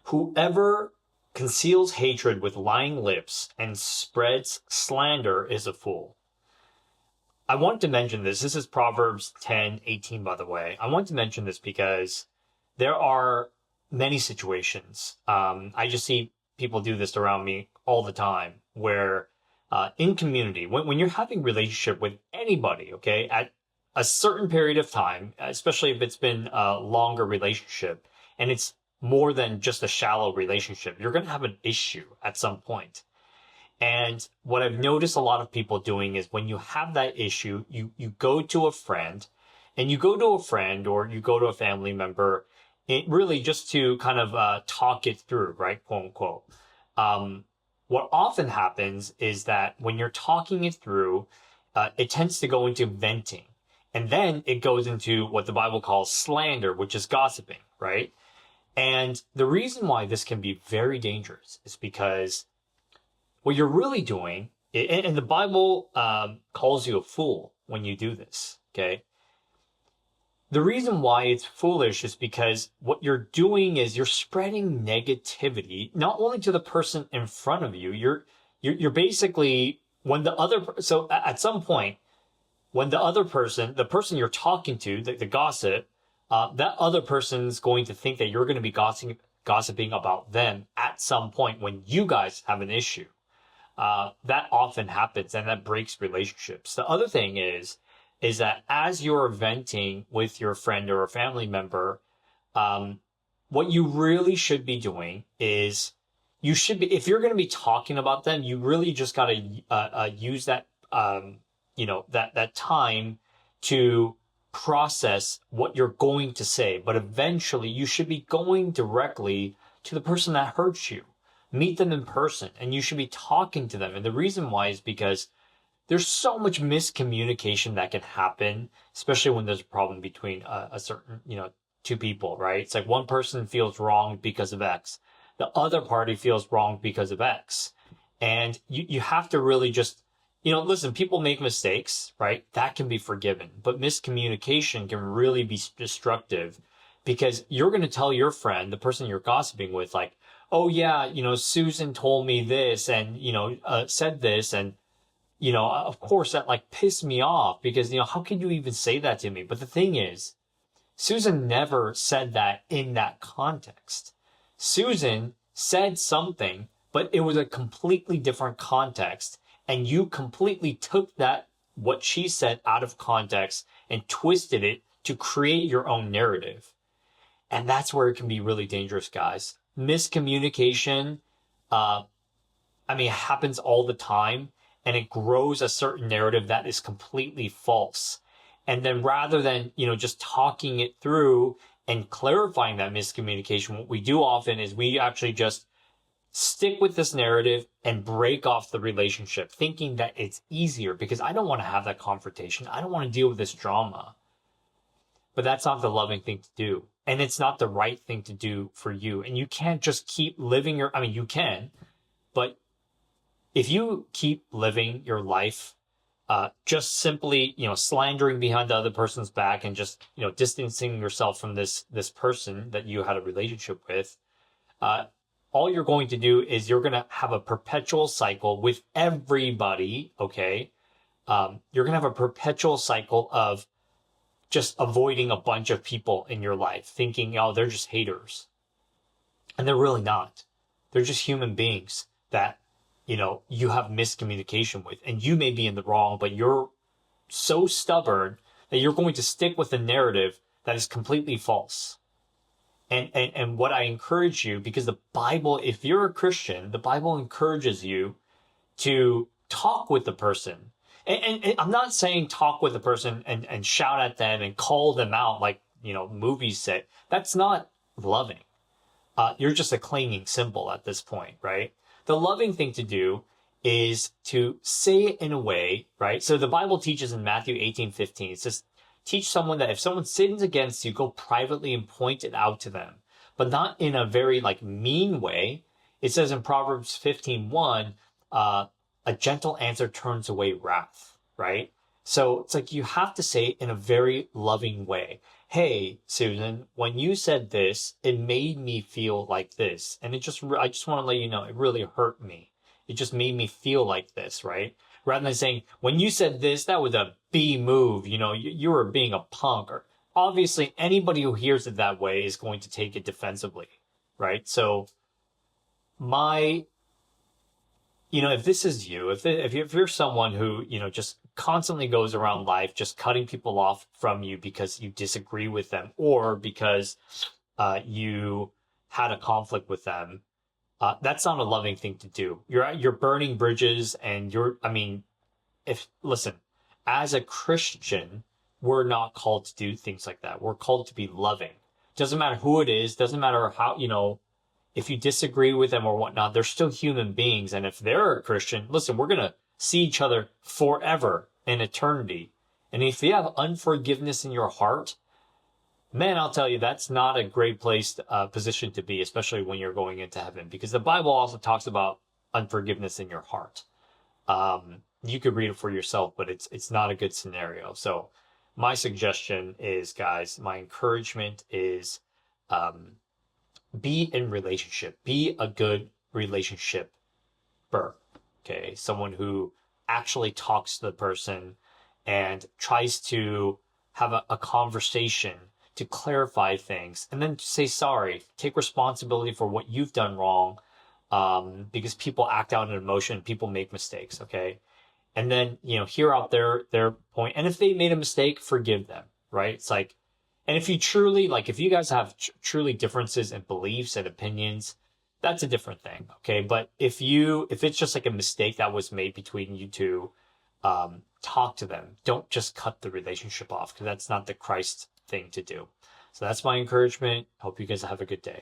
Whoever conceals hatred with lying lips and spreads slander is a fool. I want to mention this. This is Proverbs 10:18, by the way. I want to mention this because there are many situations. I just see people do this around me all the time where in community, when you're having relationship with anybody, okay, at a certain period of time, especially if it's been a longer relationship and it's more than just a shallow relationship, you're going to have an issue at some point. And what I've noticed a lot of people doing is when you have that issue, you go to a friend and you go to a friend or you go to a family member, really just to kind of talk it through, right? Quote unquote. What often happens is that when you're talking it through, it tends to go into venting. And then it goes into what the Bible calls slander, which is gossiping, right? And the reason why this can be very dangerous is because what you're really doing, and the Bible calls you a fool when you do this, okay? The reason why it's foolish is because what you're doing is you're spreading negativity, not only to the person in front of you, you're basically, so at some point, when the person you're talking to, the gossip, that other person's going to think that you're going to be gossiping about them at some point when you guys have an issue. That often happens and that breaks relationships. The other thing is that as you're venting with your friend or a family member, what you really should be doing is if you're going to be talking about them, you really just got to use that, that time to process what you're going to say. But eventually you should be going directly to the person that hurts you. Meet them in person and you should be talking to them. And the reason why is because there's so much miscommunication that can happen, especially when there's a problem between a certain, two people, right? It's like one person feels wrong because of X. The other party feels wrong because of X. And you have to really just, listen, people make mistakes, right? That can be forgiven. But miscommunication can really be destructive because you're going to tell your friend, the person you're gossiping with, like, oh yeah, Susan told me this and, said this. And, of course that like pissed me off because, how can you even say that to me? But the thing is, Susan never said that in that context. Susan said something, but it was a completely different context. And you completely took that, what she said out of context and twisted it to create your own narrative. And that's where it can be really dangerous, guys. Miscommunication, it happens all the time and it grows a certain narrative that is completely false. And then rather than, just talking it through and clarifying that miscommunication, what we do often is we actually just stick with this narrative and break off the relationship thinking that it's easier because I don't want to have that confrontation. I don't want to deal with this drama. But that's not the loving thing to do. And it's not the right thing to do for you. And you can't just keep living you can, but if you keep living your life, just simply, slandering behind the other person's back and just, distancing yourself from this person that you had a relationship with, all you're going to do is you're going to have a perpetual cycle with everybody. Okay. You're going to have a perpetual cycle of just avoiding a bunch of people in your life, thinking, oh, they're just haters. And they're really not. They're just human beings that, you have miscommunication with. And you may be in the wrong, but you're so stubborn that you're going to stick with a narrative that is completely false. And what I encourage you, because the Bible, if you're a Christian, the Bible encourages you to talk with the person. And I'm not saying talk with the person and shout at them and call them out like, movies say. That's not loving. You're just a clanging cymbal at this point, right? The loving thing to do is to say it in a way, right? So the Bible teaches in Matthew 18:15, it says, teach someone that if someone sins against you, go privately and point it out to them, but not in a very mean way. It says in Proverbs 15:1, a gentle answer turns away wrath, right? So it's like you have to say it in a very loving way. hey, Susan, when you said this, it made me feel like this. And I just want to let you know, it really hurt me. It just made me feel like this, right? Rather than saying, when you said this, that was a B move, you were being a punk. Or obviously, anybody who hears it that way is going to take it defensively, right? So my if this is you, if you're someone who, just constantly goes around life just cutting people off from you because you disagree with them or because you had a conflict with them, that's not a loving thing to do. You're burning bridges and if listen, as a Christian, we're not called to do things like that. We're called to be loving. Doesn't matter who it is, doesn't matter how, if you disagree with them or whatnot, they're still human beings. And if they're a Christian, listen, we're going to see each other forever in eternity. And if you have unforgiveness in your heart, man, I'll tell you, that's not a great position to be, especially when you're going into heaven, because the Bible also talks about unforgiveness in your heart. You could read it for yourself, but it's not a good scenario. So my suggestion is, guys, my encouragement is, be in relationship. Be a good relationship. Okay. Someone who actually talks to the person and tries to have a conversation to clarify things and then say sorry. Take responsibility for what you've done wrong. Because people act out in emotion, people make mistakes. Okay. And then, hear out their point. And if they made a mistake, forgive them, right? It's like, and if you truly, if you guys have truly differences in beliefs and opinions, that's a different thing. Okay. But if it's just like a mistake that was made between you two, talk to them. Don't just cut the relationship off because that's not the Christ thing to do. So that's my encouragement. Hope you guys have a good day.